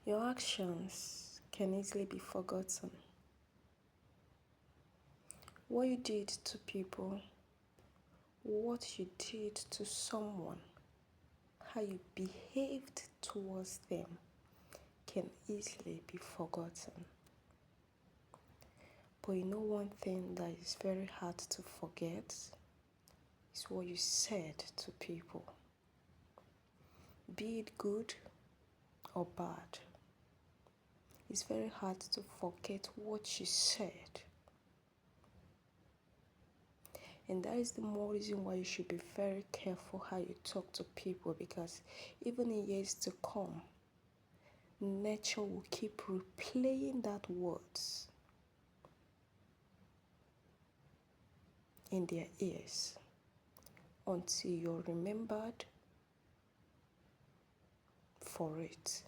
Your actions can easily be forgotten. What you did to people, what you did to someone, how you behaved towards them can easily be forgotten. But you know one thing that is very hard to forget is what you said to people. Be it good or bad. It's very hard to forget what you said. And that is the more reason why you should be very careful how you talk to people, because even in years to come, nature will keep replaying that words in their ears until you're remembered for it.